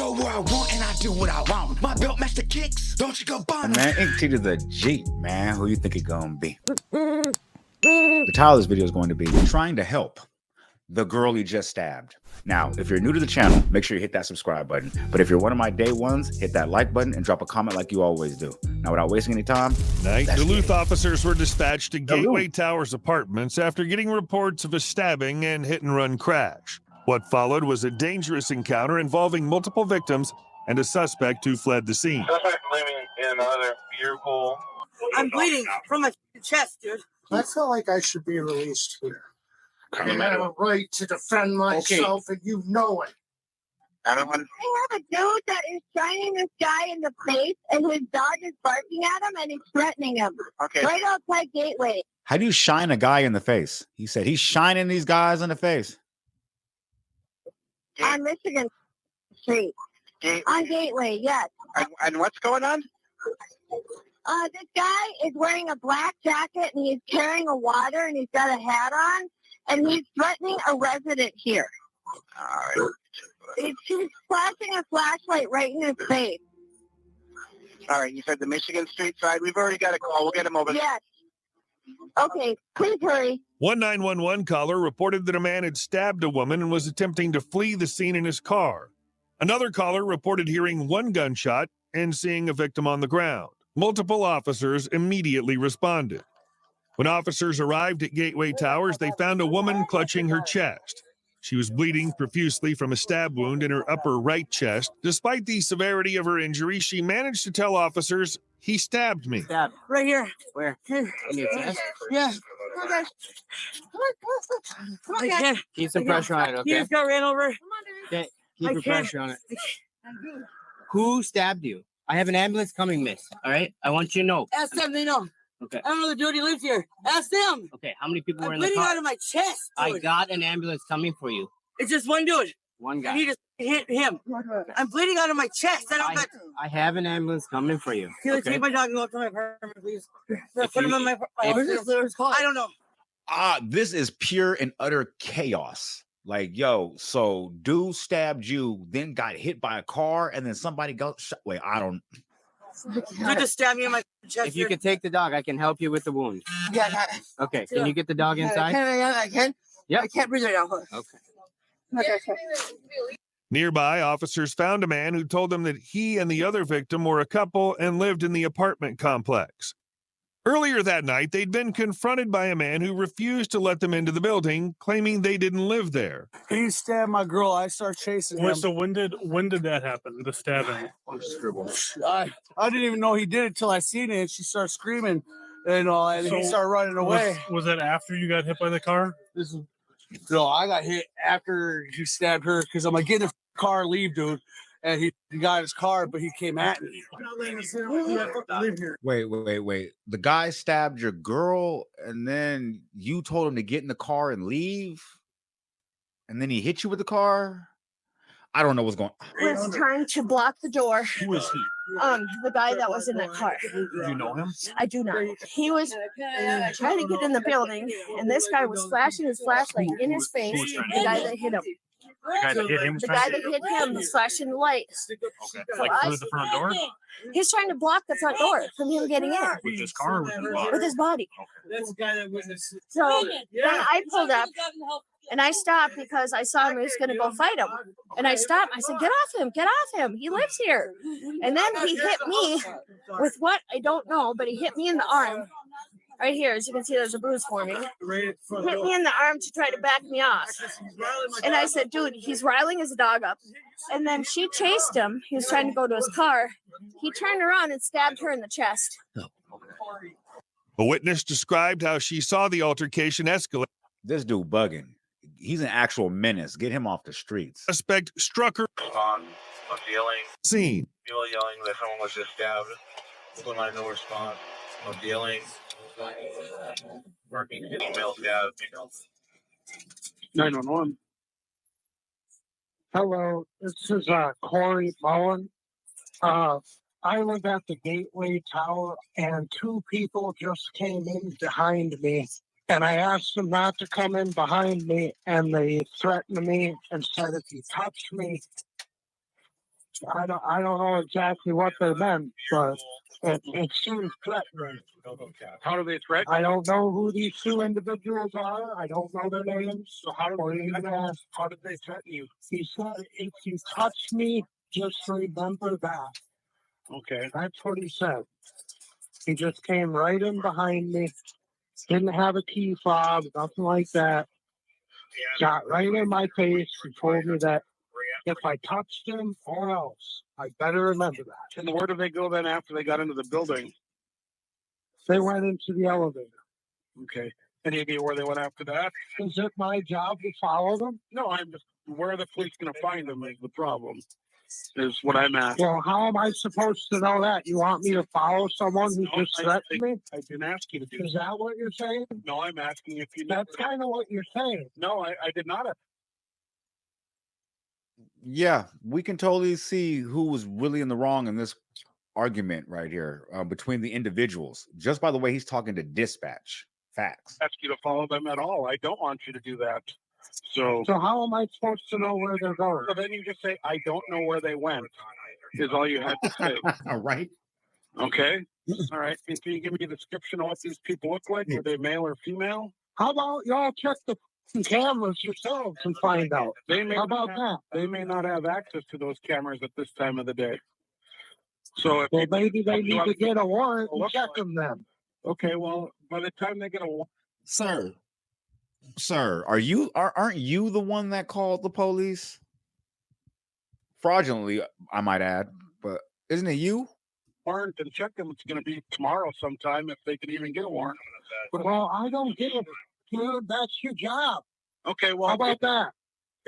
go where I want and I do what I want. My belt match the kicks. Don't you go bun. Man, Ink T to the G, man. Who you think it gonna be? The title of this video is going to be trying to help the girl he just stabbed. Now, if you're new to the channel, make sure you hit that subscribe button. But if you're one of my day ones, hit that like button and drop a comment like you always do. Now, without wasting any time, Duluth officers were dispatched to Gateway Towers apartments after getting reports of a stabbing and hit-and-run crash. What followed was a dangerous encounter involving multiple victims and a suspect who fled the scene. Suspect living in another vehicle. I'm bleeding from my chest, dude. I feel like I should be released here. I have a right to defend myself, and you know it. I have a dude that is shining this guy in the face, and his dog is barking at him, and he's threatening him. Okay. Right outside Gateway. how do you shine a guy in the face? He said he's shining these guys in the face. On Michigan Street. On Gateway, yes. And what's going on? This guy is wearing a black jacket, and he's carrying a water, and he's got a hat on, and he's threatening a resident here. All right. He's flashing a flashlight right in his face. All right, you said the Michigan Street side. We've already got a call. We'll get him over. Yes. Okay, please hurry. One 911 caller reported that a man had stabbed a woman and was attempting to flee the scene in his car. Another caller reported hearing one gunshot and seeing a victim on the ground. Multiple officers immediately responded. When officers arrived at Gateway Towers, they found a woman clutching her chest. She was bleeding profusely from a stab wound in her upper right chest. Despite the severity of her injury, she managed to tell officers, "He stabbed me." Stab. Right here. Where? In your chest? Yeah. Okay. Come on, guys. Keep some pressure on it, He okay? just got ran over. Okay. I Keep your can't. pressure on it. Who stabbed you? I have an ambulance coming, miss. All right? I want you to know. Ask them, they know. Okay. I don't know the dude, he lives here. Ask them. Okay, how many people were I'm in the bleeding car? out of my chest, I dude. got an ambulance coming for you. It's just one dude. One And guy. he just hit him. I'm bleeding out of my chest. I don't got... I have an ambulance coming for you. Can you Okay? take my dog and go up to my apartment, please? If Put him you- on my... I don't know. This is pure and utter chaos. Like, yo, so dude stabbed you, then got hit by a car, and then somebody got wait, I don't. You just stabbed me in my chest. If you could take the dog, I can help you with the wound. Yeah, Okay, can you get the dog I inside? I can. Yep. I can't breathe right now. Okay. Okay. Nearby, officers found a man who told them that he and the other victim were a couple and lived in the apartment complex. Earlier that night, they'd been confronted by a man who refused to let them into the building, claiming they didn't live there. He stabbed my girl. I start chasing him. Wait, so when did that happen? The stabbing? I didn't even know he did it till I seen it. And she started screaming, and he started running away. Was that after you got hit by the car? This is no, I got hit after he stabbed her because I'm like, get in the car, leave, dude. And he got his car, but he came at me. Wait. The guy stabbed your girl, and then you told him to get in the car and leave, and then he hit you with the car. I don't know what's going on. Was trying to block the door. Who is he? The guy that was in that car. Do you know him? I do not. He was trying to get in the building, and this guy was flashing his flashlight in his face. The guy that hit him. The guy that hit him was The trying guy to that hit him was flashing the light. Okay. Like through the front door? He's trying to block the front door from him getting in With his car or with his body? with his body. So then I pulled up and I stopped because I saw him. He was going to go fight him. And I stopped. I said, "Get off him! Get off him! He lives here." And then he hit me with what? I don't know, but he hit me in the arm. Right here, as you can see, there's a bruise forming. Hit me in the arm to try to back me off. And I said, "Dude, he's riling his dog up." And then she chased him. He was trying to go to his car. He turned around and stabbed her in the chest. A witness described how she saw the altercation escalate. This dude bugging. He's an actual menace. Get him off the streets. Suspect struck her On yelling. scene. People yelling that someone was just stabbed. When I no response. I'm yelling. Working. Email stabbed. 911. Hello, this is Corey Bowen. I live at the Gateway Tower, and two people just came in behind me, and I asked them not to come in behind me, and they threatened me and said if you touch me, I don't know exactly what they meant, but it seems threatening. How do they threaten? I don't know who these two individuals are. I don't know their names. So how did they threaten you? He said, if you touch me, just remember that. Okay. That's what he said. He just came right in behind me. Didn't have a key fob, nothing like that. Got right in my face and told me that if I touched him or else, I better remember that. And where did they go then after they got into the building? They went into the elevator. Okay. Any idea where they went after that? Is it my job to follow them? No, I'm just, where are the police going to find them is the problem, is what I'm asking. Well, how am I supposed to know that? You want me to follow someone who just threatened me? I didn't ask you to do Is that what you're saying? No, I'm asking if you. That's kind of what you're saying. No, I did not. Yeah, we can totally see who was really in the wrong in this argument right here between the individuals, just by the way he's talking to dispatch. Facts. Ask you to follow them at all. I don't want you to do that. So how am I supposed to know where they're going? So then you just say, I don't know where they went, is all you had to say. All right. Okay. All right. Can you give me a description of what these people look like? Are they male or female? How about y'all check the cameras yourselves and find out? How about that? They may not have access to those cameras at this time of the day. So well, maybe they need to get a warrant and check them then. Okay, well, by the time they get a warrant. Sir, aren't you the one that called the police? Fraudulently, I might add, but isn't it you? Warrant and check them. It's going to be tomorrow sometime if they can even get a warrant. Well, I don't get it, dude. That's your job. Okay, well, how about that?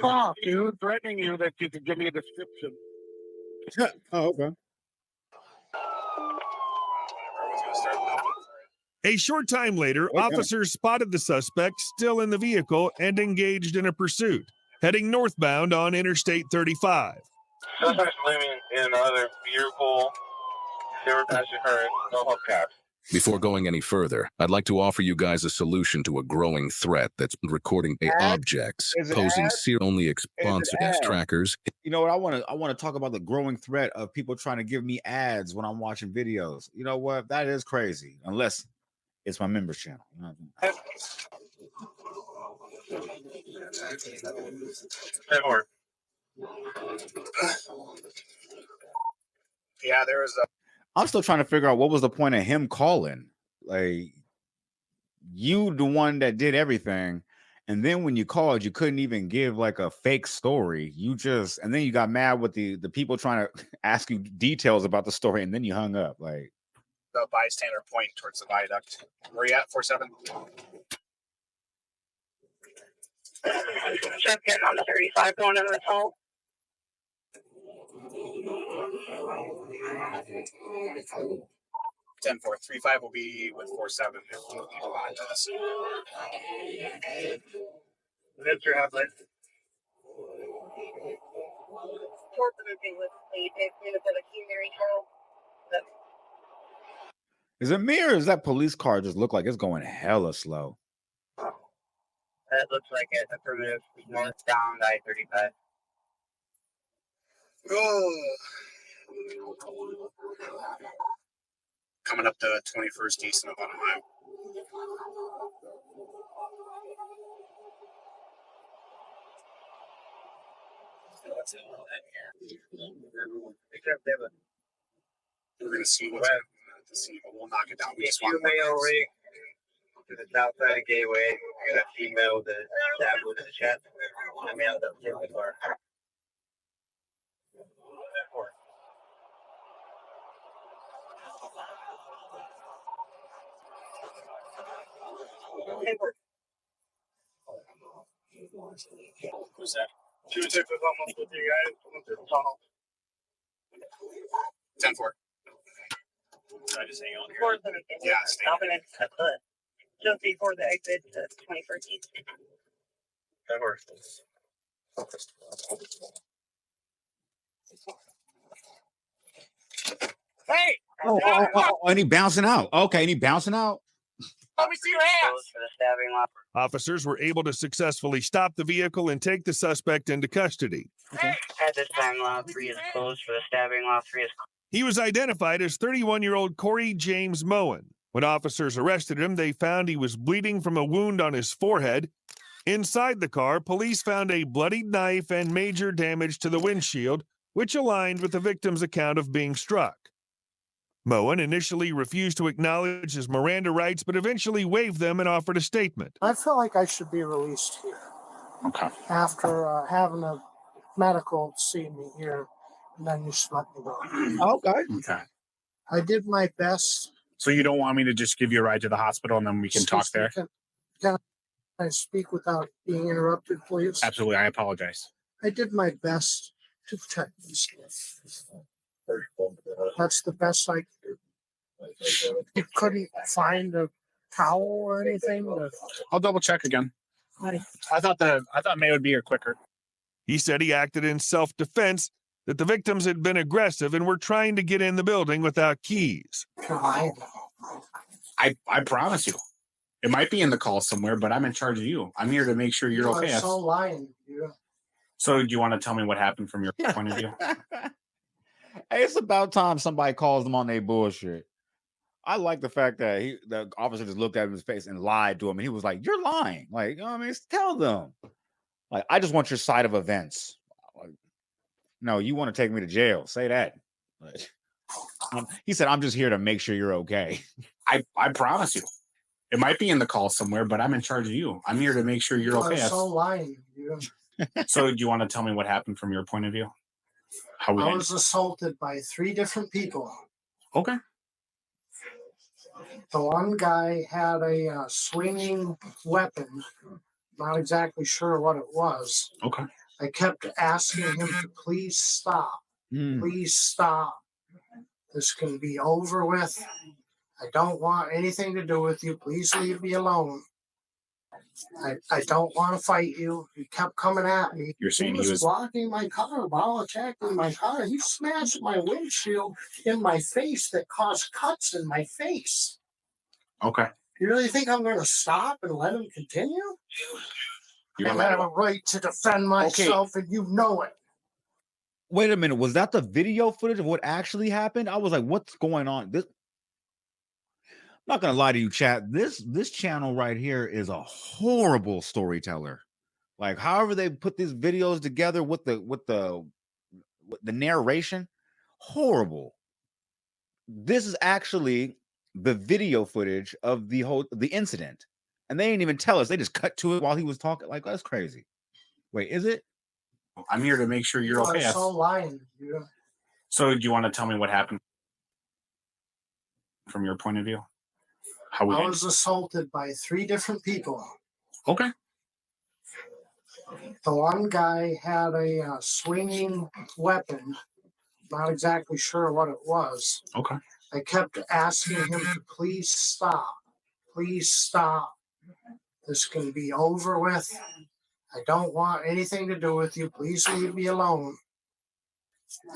Off, dude. Threatening you that you could give me a description. Oh, okay. A short time later, officers spotted the suspect still in the vehicle and engaged in a pursuit, heading northbound on Interstate 35. Suspect living in another vehicle. They were passing her. No hubcaps. Before going any further, I'd like to offer you guys a solution to a growing threat that's recording objects posing only sponsored as trackers. You know what? I want to talk about the growing threat of people trying to give me ads when I'm watching videos. You know what? That is crazy. Unless it's my members channel. You know what Yeah, there was a. I'm still trying to figure out what was the point of him calling. Like, you the one that did everything, and then when you called, you couldn't even give like a fake story. And then you got mad with the people trying to ask you details about the story, and then you hung up. Like, the bystander point towards the viaduct. Where you at? 47. Just getting on the 35 going in the hole. 10-4. 35 will be with 47. Lift your headlight. is it me or does that police car just look like it's going hella slow? That looks like it. Affirmative. Northbound I-35. Oh. Coming up to 21st East in about a mile. What's in all that here? We're going to see what's to see, but we'll knock it down. We just want to the south side of Gateway. I got a female that stabbed with the chest. I mailed up to the car. Who's that? 2-6 is almost with you guys. 10-4. I just hang on here. Yeah, stay. Just before the exit to 21st East. That works. Hey! And he bouncing out. Okay, and he bouncing out. Let me see your hands. Officers were able to successfully stop the vehicle and take the suspect into custody. Hey, At this time, lot 3 is closed for the stabbing. Lot 3 is closed. He was identified as 31-year-old Corey James Moen. When officers arrested him, they found he was bleeding from a wound on his forehead. Inside the car, police found a bloodied knife and major damage to the windshield, which aligned with the victim's account of being struck. Moen initially refused to acknowledge his Miranda rights, but eventually waived them and offered a statement. I feel like I should be released here. Okay. After having a medical see me here, and then you just let me go. Okay. Okay. I did my best. So you don't want me to just give you a ride to the hospital and then we can talk there? Can I speak without being interrupted, please? Absolutely. I apologize. I did my best to protect myself. That's the best I could do. You couldn't find a towel or anything? I'll double check again. I thought May would be here quicker. He said he acted in self-defense, that the victims had been aggressive and were trying to get in the building without keys. I promise you. It might be in the call somewhere, but I'm in charge of you. I'm here to make sure you're okay. I'm so lying. Yeah. So do you want to tell me what happened from your point of view? Hey, it's about time somebody calls them on their bullshit. I like the fact that the officer just looked at him in his face and lied to him, and he was like, "You're lying." Like, you know what I mean? Tell them. Like, I just want your side of events. Like, no, you want to take me to jail? Say that. Like, he said, "I'm just here to make sure you're okay." I promise you. It might be in the call somewhere, but I'm in charge of you. I'm here to make sure you're okay. I'm so lying. Yeah. So do you want to tell me what happened from your point of view? I was assaulted by 3 different people. Okay. The one guy had a swinging weapon. Not exactly sure what it was. Okay. I kept asking him to please stop. Please stop. This can be over with. I don't want anything to do with you. Please leave me alone. I don't want to fight you. He kept coming at me. You're saying he was blocking my car while attacking my car. He smashed my windshield in my face that caused cuts in my face. Okay. You really think I'm going to stop and let him continue? I have a right to defend myself, and you know it. Wait a minute. Was that the video footage of what actually happened? I was like, what's going on? I'm not gonna lie to you, chat. This channel right here is a horrible storyteller. Like, however they put these videos together with the narration, horrible. This is actually the video footage of the incident, and they didn't even tell us. They just cut to it while he was talking. Like, that's crazy. Wait, is it? I'm here to make sure you're okay. I'm so lying. Yeah. So do you want to tell me what happened from your point of view? I was assaulted by 3 different people. Okay. The one guy had a swinging weapon. Not exactly sure what it was. Okay. I kept asking him to please stop. Please stop. This can be over with. I don't want anything to do with you. Please leave me alone.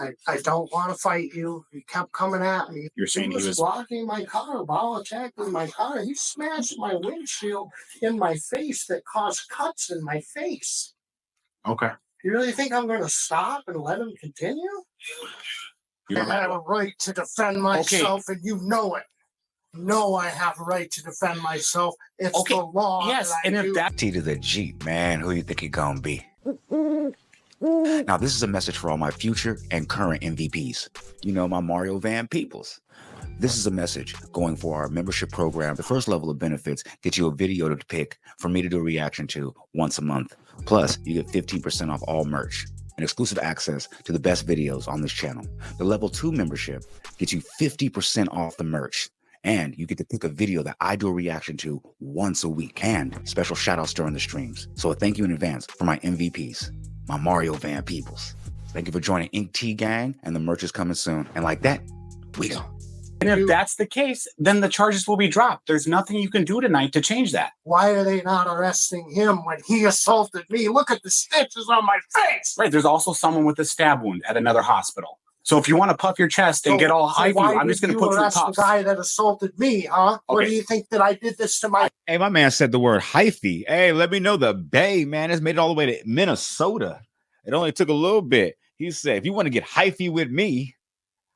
I don't want to fight you. He kept coming at me. You're saying he was blocking my car while attacking my car. He smashed my windshield in my face that caused cuts in my face. Okay. You really think I'm going to stop and let him continue? I have a right to defend myself, and you know it. No, I have a right to defend myself. It's the law. Yes, that and if do. that T to the G, man. Who you think he gonna be? Now, this is a message for all my future and current MVPs. You know, my Mario Van peoples. This is a message going for our membership program. The first level of benefits get you a video to pick for me to do a reaction to once a month. Plus, you get 15% off all merch and exclusive access to the best videos on this channel. The level 2 membership gets you 50% off the merch. And you get to pick a video that I do a reaction to once a week and special shout outs during the streams. So a thank you in advance for my MVPs, my Mario Van peoples. Thank you for joining Ink T Gang, and the merch is coming soon. And like that, we go. And if that's the case, then the charges will be dropped. There's nothing you can do tonight to change that. Why are they not arresting him when he assaulted me? Look at the stitches on my face. Right. There's also someone with a stab wound at another hospital. So if you want to puff your chest and get all high, I'm just going to put you in cuffs. The guy that assaulted me, huh? Okay. What do you think that I did this to my? Hey, my man said the word hyphy. Hey, let me know the Bay, man. It's made it all the way to Minnesota. It only took a little bit. He said, if you want to get hyphy with me,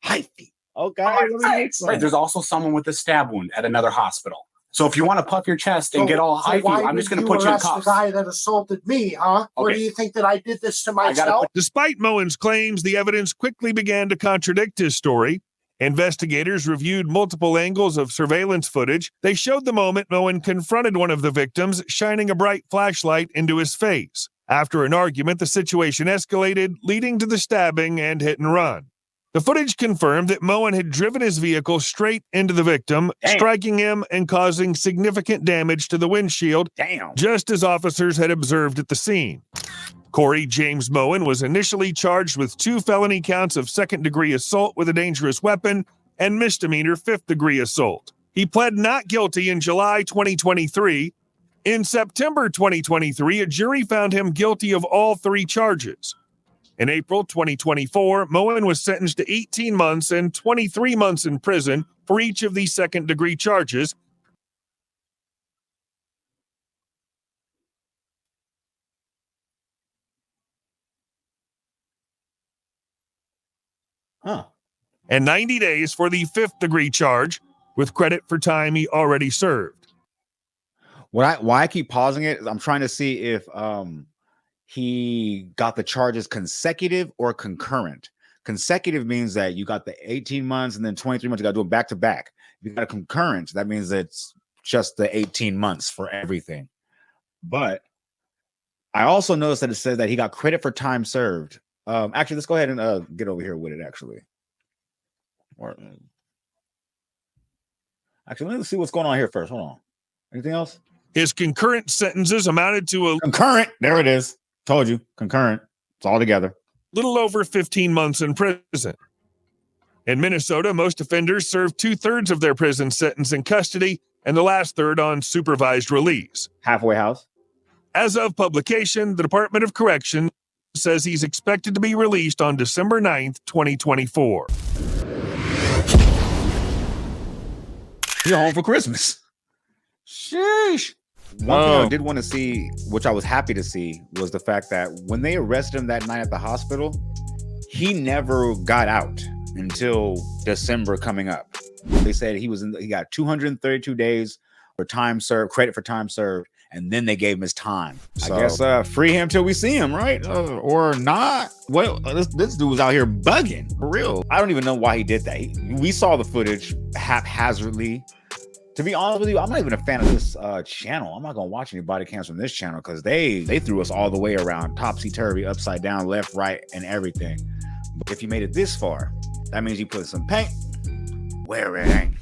hyphy. Okay. Let me make some. Right, there's also someone with a stab wound at another hospital. So if you want to puff your chest and get all hyphy, I'm just going to put you in cuffs. The guy that assaulted me, huh? Okay. Or do you think that I did this to myself? Despite Moen's claims, the evidence quickly began to contradict his story. Investigators reviewed multiple angles of surveillance footage. They showed the moment Moen confronted one of the victims, shining a bright flashlight into his face. After an argument, the situation escalated, leading to the stabbing and hit and run. The footage confirmed that Moen had driven his vehicle straight into the victim, striking him and causing significant damage to the windshield, just as officers had observed at the scene. Corey James Moen was initially charged with 2 felony counts of second-degree assault with a dangerous weapon and misdemeanor fifth-degree assault. He pled not guilty in July 2023. In September 2023, a jury found him guilty of all 3 charges. In April 2024, Moen was sentenced to 18 months and 23 months in prison for each of these second-degree charges. And 90 days for the fifth-degree charge, with credit for time he already served. Why I keep pausing it is I'm trying to see if he got the charges consecutive or concurrent. Consecutive means that you got the 18 months and then 23 months. You got to do it back to back. If you got a concurrent, that means it's just the 18 months for everything. But I also noticed that it says that he got credit for time served. Actually, let's go ahead and get over here with it, actually. Actually, let's see what's going on here first. Hold on. Anything else? His concurrent sentences amounted to a... Concurrent. There it is. Told you. Concurrent. It's all together. Little over 15 months in prison. In Minnesota, most offenders serve 2/3 of their prison sentence in custody and the last third on supervised release. Halfway house. As of publication, the Department of Corrections says he's expected to be released on December 9th, 2024. You're home for Christmas. Sheesh. One thing I did want to see, which I was happy to see, was the fact that when they arrested him that night at the hospital, he never got out until December coming up. They said he got 232 days for time served, credit for time served, and then they gave him his time. So, I guess free him till we see him, right? Or not. Well, this dude was out here bugging, for real. I don't even know why he did that. We saw the footage haphazardly. To be honest with you, I'm not even a fan of this channel. I'm not gonna watch any body cams from this channel because they threw us all the way around, topsy-turvy, upside down, left, right, and everything. But if you made it this far, that means you put some paint where it ain't.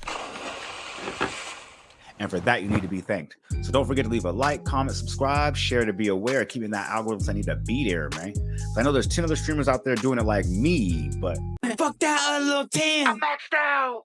And for that, you need to be thanked. So don't forget to leave a like, comment, subscribe, share to be aware of keeping that algorithm. I need to be there, man. I know there's 10 other streamers out there doing it like me, but Fuck that little 10. I'm maxed out.